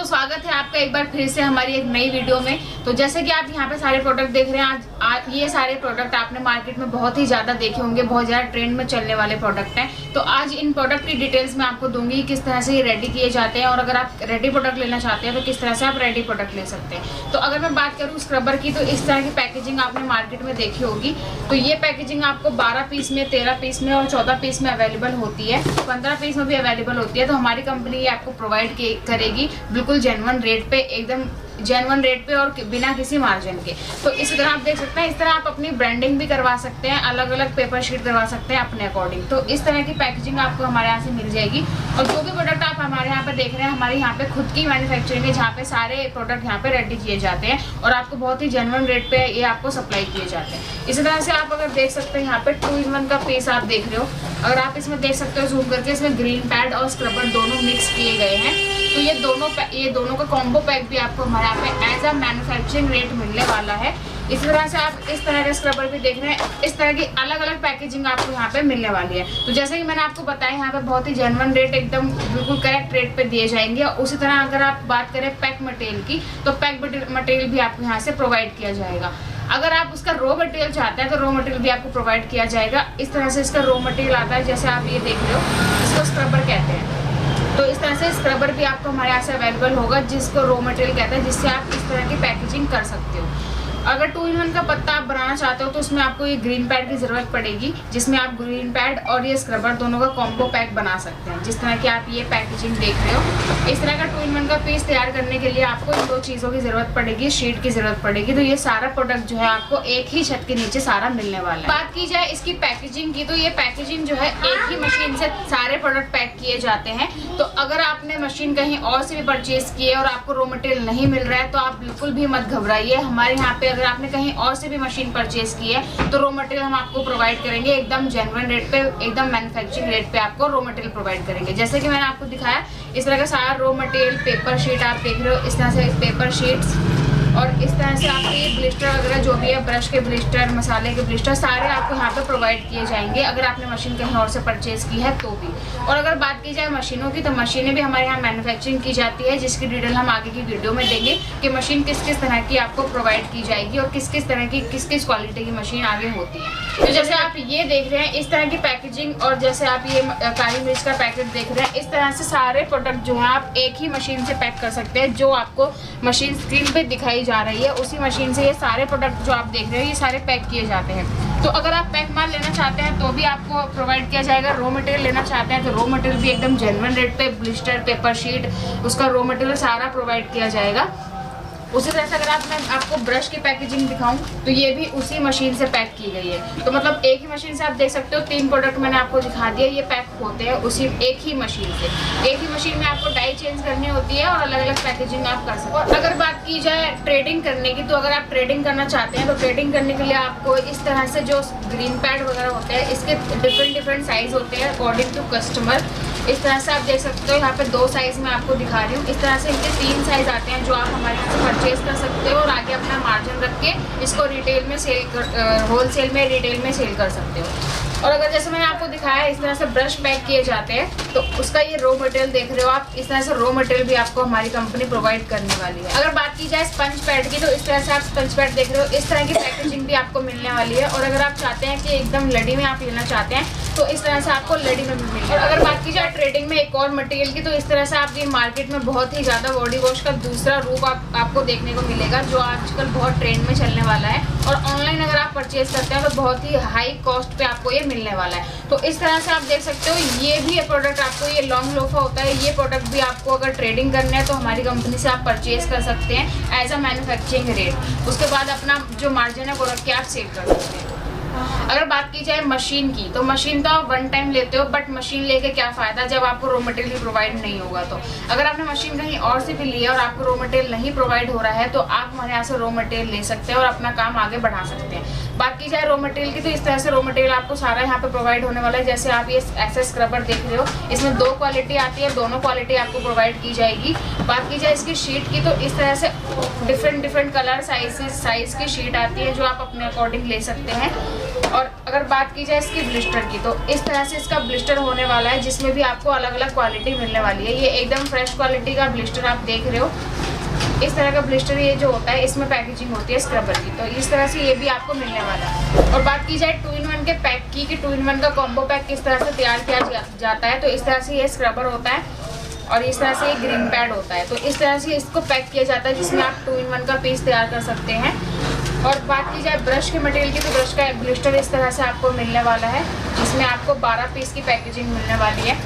स्वागत है आपका एक बार फिर से हमारी एक नई वीडियो में। तो जैसे कि आप यहाँ पे सारे प्रोडक्ट देख रहे हैं, आज ये सारे प्रोडक्ट आपने मार्केट में बहुत ही ज़्यादा देखे होंगे, बहुत ज़्यादा ट्रेंड में चलने वाले प्रोडक्ट हैं। तो आज इन प्रोडक्ट की डिटेल्स मैं आपको दूंगी किस तरह से ये रेडी किए जाते हैं, और अगर आप रेडी प्रोडक्ट लेना चाहते हैं तो किस तरह से आप रेडी प्रोडक्ट ले सकते हैं। तो अगर मैं बात करूँ स्क्रबर की, तो इस तरह की पैकेजिंग आपने मार्केट में देखी होगी। तो ये पैकेजिंग आपको 12 पीस में, 13 पीस में और 14 पीस में अवेलेबल होती है, 15 पीस में भी अवेलेबल होती है। तो हमारी कंपनी ये आपको प्रोवाइड करेगी बिल्कुल जेन्युइन रेट पे, एकदम जेन्युइन रेट पे और बिना किसी मार्जिन के। तो इस तरह आप देख सकते हैं, इस तरह आप अपनी ब्रांडिंग भी करवा सकते हैं, अलग अलग पेपर शीट करवा सकते हैं अपने अकॉर्डिंग। तो इस तरह की पैकेजिंग आपको हमारे यहाँ से मिल जाएगी। और जो भी प्रोडक्ट आप हमारे यहाँ पे देख रहे हैं, हमारे यहाँ पे खुद की मैन्युफैक्चरिंग है, जहाँ पे सारे प्रोडक्ट यहाँ पे रेडी किए जाते हैं और आपको बहुत ही जेन्युइन रेट पे ये आपको सप्लाई किए जाते हैं। इसी तरह से आप अगर देख सकते हैं, यहाँ पे 2-in-1 का पीस आप देख रहे हो। अगर आप इसमें देख सकते हो जूम करके, इसमें ग्रीन पैड और स्क्रबर दोनों मिक्स किए गए हैं। तो ये दोनों का कॉम्बो पैक भी आपको हमारे यहाँ पे एज अ मैन्युफैक्चरिंग रेट मिलने वाला है। इस तरह से आप इस तरह का स्क्रबर भी देख रहे हैं, इस तरह की अलग अलग पैकेजिंग आपको यहाँ पे मिलने वाली है। तो जैसे कि मैंने आपको बताया, यहाँ पे बहुत ही जेन्युइन रेट, एकदम बिल्कुल करेक्ट रेट पे दिए जाएंगे। और उसी तरह अगर आप बात करें पैक मटेरियल की, तो पैक मटेरियल भी आपको यहाँ से प्रोवाइड किया जाएगा। अगर आप उसका रॉ मटेरियल चाहते हैं तो रॉ मटेरियल भी आपको प्रोवाइड किया जाएगा। इस तरह से इसका रॉ मटेरियल आता है, जैसे आप ये देख रहे हो, इसको स्क्रबर कहते हैं। तो इस तरह से स्क्रबर भी आपको हमारे यहाँ से अवेलेबल होगा, जिसको रॉ मटेरियल कहते हैं, जिससे आप इस तरह की पैकेजिंग कर सकते हो। अगर 2-in-1 का पत्ता आप बनाना चाहते हो तो उसमें आपको ये ग्रीन पैड की ज़रूरत पड़ेगी, जिसमें आप ग्रीन पैड और ये स्क्रबर दोनों का कॉम्बो पैक बना सकते हैं। जिस तरह की आप ये पैकेजिंग देख रहे हो, इस तरह का 2-in-1 का पीस तैयार करने के लिए आपको इन 2 चीज़ों की ज़रूरत पड़ेगी, शीट की ज़रूरत पड़ेगी। तो ये सारा प्रोडक्ट जो है आपको एक ही छत के नीचे सारा मिलने वाला है। बात की जाए इसकी पैकेजिंग की, तो ये पैकेजिंग जो है एक ही मशीन से सारे प्रोडक्ट पैक किए जाते हैं। तो अगर आपने मशीन कहीं और से भी परचेज की है और आपको रॉ मटेरियल नहीं मिल रहा है, तो आप बिल्कुल भी मत घबराइए। हमारे यहाँ पे अगर आपने कहीं और से भी मशीन परचेज की है तो रॉ मटेरियल हम आपको प्रोवाइड करेंगे एकदम जेन्युइन रेट पे, एकदम मैन्युफैक्चरिंग रेट पे आपको रॉ मटेरियल प्रोवाइड करेंगे। जैसे कि मैंने आपको दिखाया, इस तरह का सारा रॉ मटेरियल, पेपर शीट आप देख रहे हो, इस तरह से पेपर शीट्स, और इस तरह से आपके ब्लिस्टर वगैरह जो भी है, ब्रश के ब्लिस्टर, मसाले के ब्लिस्टर, सारे आपको यहाँ पे प्रोवाइड किए जाएंगे अगर आपने मशीन कहीं और से परचेज की है तो भी। और अगर बात की जाए मशीनों की, तो मशीनें भी हमारे यहाँ मैन्युफैक्चरिंग की जाती है, जिसकी डिटेल हम आगे की वीडियो में देंगे कि मशीन किस किस तरह की आपको प्रोवाइड की जाएगी और किस किस तरह की, किस किस क्वालिटी की मशीन आगे होती है। तो जैसे आप ये देख रहे हैं, इस तरह की पैकेजिंग, और जैसे आप ये काली मिर्च का पैकेट देख रहे हैं, इस तरह से सारे प्रोडक्ट जो है आप एक ही मशीन से पैक कर सकते हैं। जो आपको मशीन स्क्रीन पे दिखाई जा रही है, उसी मशीन से ये सारे प्रोडक्ट जो आप देख रहे हो, ये सारे पैक किए जाते हैं। तो अगर आप पैक माल लेना चाहते हैं तो भी आपको प्रोवाइड किया जाएगा। रॉ मटेरियल लेना चाहते हैं तो रॉ मटेरियल भी एकदम जेन्युइन रेट पे, ब्लिस्टर, पेपर शीट, उसका रॉ मटेरियल सारा प्रोवाइड किया जाएगा। उसी तरह से अगर मैं आपको ब्रश की पैकेजिंग दिखाऊं, तो ये भी उसी मशीन से पैक की गई है। तो मतलब एक ही मशीन से आप देख सकते हो, 3 प्रोडक्ट मैंने आपको दिखा दिया, ये पैक होते हैं उसी एक ही मशीन से। एक ही मशीन में आपको डाई चेंज करनी होती है और अलग अलग पैकेजिंग आप कर सकते हो। और अगर बात की जाए ट्रेडिंग करने की, तो अगर आप ट्रेडिंग करना चाहते हैं तो ट्रेडिंग करने के लिए आपको इस तरह से जो ग्रीन पैड वगैरह होते हैं, इसके डिफरेंट साइज होते हैं अकॉर्डिंग टू कस्टमर। इस तरह से आप देख सकते हो, यहाँ पे 2 साइज में आपको दिखा रही हूँ। इस तरह से इनके 3 साइज आते हैं, जो आप हमारे यहाँ से परचेज कर सकते हो और आगे अपना मार्जिन रख के इसको रिटेल में होलसेल में, रिटेल में सेल कर सकते हो। और अगर जैसे मैंने आपको दिखाया, इस तरह से ब्रश पैक किए जाते हैं, तो उसका ये रॉ मटेरियल देख रहे हो आप, इस तरह से रॉ मटेरियल भी आपको हमारी कंपनी प्रोवाइड करने वाली है। अगर बात की जाए स्पंज पैड की, तो इस तरह से आप स्पंज पैड देख रहे हो, इस तरह की पैकेजिंग भी आपको मिलने वाली है। और अगर आप चाहते हैं कि एकदम लड़ी में आप लेना चाहते हैं, तो इस तरह से आपको लड़ी में भी मिलेगा। और अगर बात की जाए ट्रेडिंग में एक और मटेरियल की, तो इस तरह से आपकी मार्केट में बहुत ही ज़्यादा बॉडी वॉश का दूसरा रूप आपको देखने को मिलेगा, जो आजकल बहुत ट्रेंड में चलने वाला है। और ऑनलाइन अगर आप परचेज करते हैं तो बहुत ही हाई कॉस्ट पे आपको ये मिलने वाला है। तो इस तरह से आप देख सकते हो, ये भी प्रोडक्ट आपको, ये लॉन्ग लोफा होता है, ये प्रोडक्ट भी आपको अगर ट्रेडिंग करना है तो हमारी कंपनी से आप परचेज कर सकते हैं एज अ मैन्युफैक्चरिंग रेट। उसके बाद अपना जो मार्जिन है वो रख के आप सेल कर सकते हैं। अगर बात की जाए मशीन की, तो मशीन तो आप वन टाइम लेते हो, बट मशीन लेके क्या फायदा जब आपको रॉ मटेरियल भी प्रोवाइड नहीं होगा। तो अगर आपने मशीन कहीं और से भी लिया और आपको रॉ मटेरियल नहीं प्रोवाइड हो रहा है तो आप हमारे यहाँ से रॉ मटेरियल ले सकते हैं और अपना काम आगे बढ़ा सकते हैं। बात की जाए रॉ मटेरियल की, तो इस तरह से रॉ मटेरियल आपको सारा यहाँ पे प्रोवाइड होने वाला है। जैसे आप ये ऐसे स्क्रबर देख रहे हो, इसमें 2 क्वालिटी आती है, दोनों क्वालिटी आपको प्रोवाइड की जाएगी। बात की जाए इसकी शीट की, तो इस तरह से डिफरेंट कलर साइज की शीट आती है जो आप अपने अकॉर्डिंग ले सकते हैं। और अगर बात की जाए इसकी ब्लिस्टर की, तो इस तरह से इसका ब्लिस्टर होने वाला है जिसमें भी आपको अलग अलग क्वालिटी मिलने वाली है। ये एकदम फ्रेश क्वालिटी का ब्लिस्टर आप देख रहे हो। इस तरह का ब्लिस्टर ये जो होता है इसमें पैकेजिंग होती है स्क्रबर की, तो इस तरह से ये भी आपको मिलने वाला है। और बात की जाए 2-in-1 के पैक की, कि 2-in-1 का कॉम्बो पैक किस तरह से तैयार किया जाता है, तो इस तरह से ये स्क्रबर होता है और इस तरह से ये ग्रीन पैड होता है। तो इस तरह से इसको पैक किया जाता है जिसमें आप 2-in-1 का पीस तैयार कर सकते हैं। और बात की जाए ब्रश के मटेरियल की, तो ब्रश का ब्लिस्टर इस तरह से आपको मिलने वाला है जिसमें आपको 12 पीस की पैकेजिंग मिलने वाली है।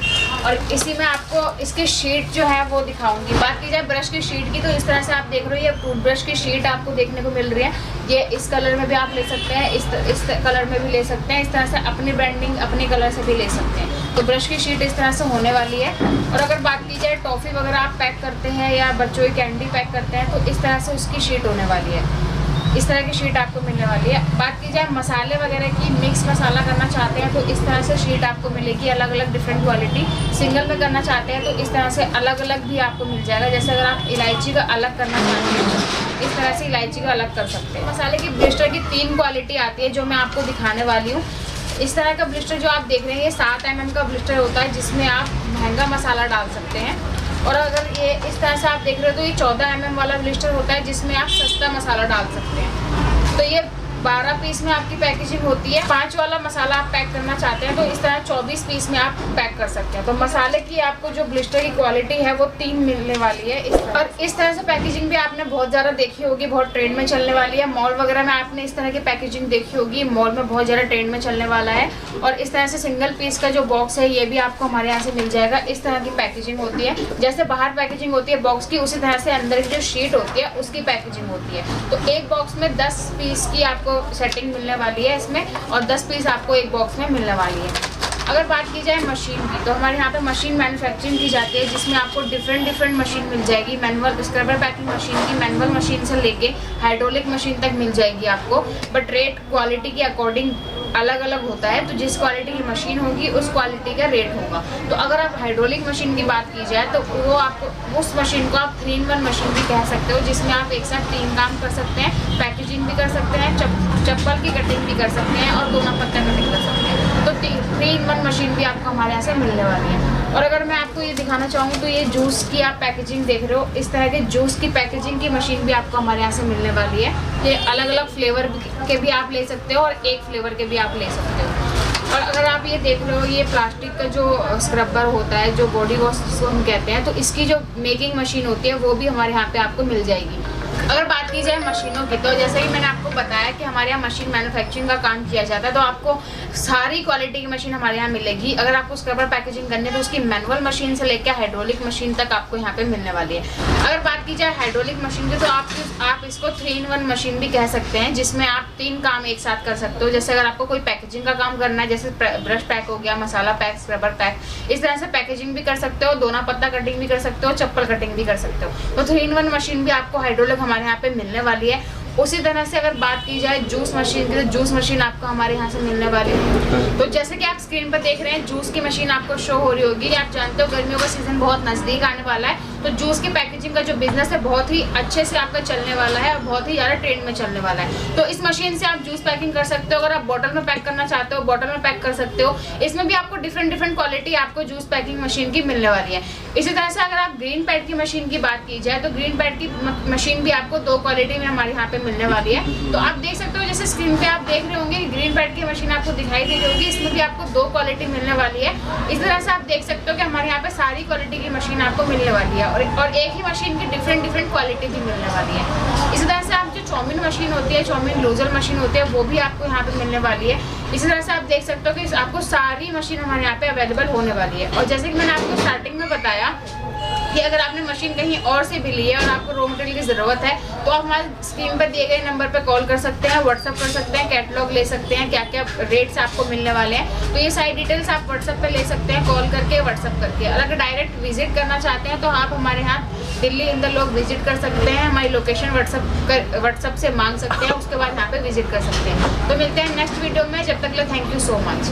और इसी में आपको इसकी शीट जो है वो दिखाऊंगी। बात की जाए ब्रश की शीट की, तो इस तरह से आप देख रहे हो ये टूथब्रश की शीट आपको देखने को मिल रही है। ये इस कलर में भी आप ले सकते हैं, इस कलर में भी ले सकते हैं, इस तरह से अपनी ब्रांडिंग अपने कलर से भी ले सकते हैं। तो ब्रश की शीट इस तरह से होने वाली है। और अगर बात की जाए टॉफ़ी वगैरह आप पैक करते हैं या बच्चों की कैंडी पैक करते हैं तो इस तरह से उसकी शीट होने वाली है। इस तरह की शीट आपको मिलने वाली है। बात की जाए मसाले वगैरह की, मिक्स मसाला करना चाहते हैं तो इस तरह से शीट आपको मिलेगी, अलग अलग डिफरेंट क्वालिटी। सिंगल में करना चाहते हैं तो इस तरह से अलग अलग भी आपको मिल जाएगा। जैसे अगर आप इलायची का अलग करना चाहते हैं तो इस तरह से इलायची का अलग कर सकते हैं। मसाले की ब्लिस्टर की 3 क्वालिटी आती है जो मैं आपको दिखाने वाली हूँ। इस तरह का ब्लिस्टर जो आप देख रहे हैं ये 7 mm का ब्लिस्टर होता है जिसमें आप महंगा मसाला डाल सकते हैं। और अगर ये इस तरह से आप देख रहे हो तो ये 14 mm वाला ब्लिस्टर होता है जिसमें आप सस्ता मसाला डाल सकते हैं। तो ये 12 पीस में आपकी पैकेजिंग होती है। 5 वाला मसाला आप पैक करना चाहते हैं तो इस तरह 24 पीस में आप पैक कर सकते हैं। तो मसाले की आपको जो ब्लिस्टर की क्वालिटी है वो 3 मिलने वाली है। और इस तरह से पैकेजिंग भी आपने बहुत ज़्यादा देखी होगी, बहुत ट्रेंड में चलने वाली है। मॉल वगैरह में आपने इस तरह की पैकेजिंग देखी होगी, मॉल में बहुत ज़्यादा ट्रेंड में चलने वाला है। और इस तरह से सिंगल पीस का जो बॉक्स है ये भी आपको हमारे यहाँ से मिल जाएगा। इस तरह की पैकेजिंग होती है, जैसे बाहर पैकेजिंग होती है बॉक्स की, उसी तरह से अंदर की जो शीट होती है उसकी पैकेजिंग होती है। तो एक बॉक्स में 10 पीस की आपको सेटिंग मिलने वाली है इसमें, और 10 पीस आपको एक बॉक्स में मिलने वाली है। अगर बात की जाए मशीन की, तो हमारे यहाँ पे मशीन मैन्युफैक्चरिंग की जाती है जिसमें आपको डिफरेंट मशीन मिल जाएगी। मैनुअल स्क्रबर पैकिंग मशीन की, मैनुअल मशीन से लेके हाइड्रोलिक मशीन तक मिल जाएगी आपको। बट रेट क्वालिटी के अकॉर्डिंग अलग अलग होता है, तो जिस क्वालिटी की मशीन होगी उस क्वालिटी का रेट होगा। तो अगर आप हाइड्रोलिक मशीन की बात की जाए तो वो आपको उस मशीन को आप 3-in-1 मशीन भी कह सकते हो, जिसमें आप एक साथ 3 काम कर सकते हैं। पैकेजिंग भी कर सकते हैं, चप्पल की कटिंग भी कर सकते हैं और दोना पत्ता कटिंग कर सकते हैं। तो 3-in-1 मशीन भी आपको हमारे यहाँ से मिलने वाली है। और अगर मैं आपको ये दिखाना चाहूँ तो ये जूस की आप पैकेजिंग देख रहे हो, इस तरह के जूस की पैकेजिंग की मशीन भी आपको हमारे यहाँ से मिलने वाली है। ये अलग अलग फ्लेवर के भी आप ले सकते हो और एक फ्लेवर के भी आप ले सकते हो। और अगर आप ये देख रहे हो ये प्लास्टिक का जो स्क्रबर होता है, जो बॉडी वॉश जिसको हम कहते हैं, तो इसकी जो मेकिंग मशीन होती है वो भी हमारे यहाँ पे आपको मिल जाएगी। अगर बात की जाए मशीनों की, तो जैसे कि मैंने आपको बताया कि हमारे यहाँ मशीन मैन्युफैक्चरिंग का काम किया जाता है, तो आपको सारी क्वालिटी की मशीन हमारे यहाँ मिलेगी। अगर आपको स्क्रबर पैकेजिंग करनी है तो उसकी मैनुअल मशीन से लेकर हाइड्रोलिक मशीन तक आपको यहाँ पे मिलने वाली है। अगर बात की जाए हाइड्रोलिक मशीन की, तो आप इसको 3-in-1 मशीन भी कह सकते हैं, जिसमें आप 3 काम एक साथ कर सकते हो। जैसे अगर आपको कोई पैकेजिंग का काम करना है, जैसे ब्रश पैक हो गया, मसाला पैक, स्क्रबर पैक, इस तरह से पैकेजिंग भी कर सकते हो, दोना पत्ता कटिंग भी कर सकते हो, चप्पल कटिंग भी कर सकते हो। तो 3-in-1 मशीन भी आपको हाइड्रोलिक हमारे यहाँ पे मिलने वाली है। उसी तरह से अगर बात की जाए जूस मशीन की, तो जूस मशीन आपको हमारे यहाँ से मिलने वाली है। तो जैसे कि आप स्क्रीन पर देख रहे हैं जूस की मशीन आपको शो हो रही होगी। आप जानते हो गर्मियों का सीजन बहुत नज़दीक आने वाला है, तो जूस की पैकेजिंग का जो बिजनेस है बहुत ही अच्छे से आपका चलने वाला है और बहुत ही ज़्यादा ट्रेंड में चलने वाला है। तो इस मशीन से आप जूस पैकिंग कर सकते हो। अगर आप बॉटल में पैक करना चाहते हो बॉटल में पैक कर सकते हो। इसमें भी आपको डिफरेंट क्वालिटी आपको जूस पैकिंग मशीन की मिलने वाली है। इसी तरह से अगर आप ग्रीन पैड की मशीन की बात की जाए तो ग्रीन पैड की मशीन भी आपको 2 क्वालिटी में हमारे यहाँ पे मिलने वाली है। तो आप देख सकते हो, जैसे स्क्रीन पे आप देख रहे होंगे ग्रीन पैड की मशीन आपको दिखाई दे रही होगी, इसमें भी आपको 2 क्वालिटी मिलने वाली है। इस तरह से आप देख सकते हो कि हमारे यहाँ पे सारी क्वालिटी की मशीन आपको मिलने वाली है और एक ही मशीन की डिफरेंट क्वालिटी भी मिलने वाली है। इसी तरह से आप जो चाउमीन मशीन होती है, चाउमीन लूजर मशीन होती है, वो भी आपको यहाँ पे मिलने वाली है। इसी तरह से आप देख सकते हो कि आपको सारी मशीन हमारे यहाँ पे अवेलेबल होने वाली है। और जैसे कि मैंने आपको स्टार्टिंग में बताया कि अगर आपने मशीन कहीं और से भी ली है और आपको रॉ मटेरियल की ज़रूरत है तो आप हमारे स्क्रीन पर दिए गए नंबर पर कॉल कर सकते हैं, व्हाट्सअप कर सकते हैं, कैटलॉग ले सकते हैं, क्या क्या रेट्स आपको मिलने वाले हैं। तो ये सारी डिटेल्स आप व्हाट्सअप पे ले सकते हैं, कॉल करके, व्हाट्सअप करके। और अगर डायरेक्ट विजिट करना चाहते हैं तो आप हमारे यहाँ दिल्ली इंदर लोग विजिट कर सकते हैं, हमारी लोकेशन व्हाट्सअप से मांग सकते हैं, उसके बाद यहाँ पे विजिट कर सकते हैं। तो मिलते हैं नेक्स्ट वीडियो में, जब तक के लिए थैंक यू सो मच।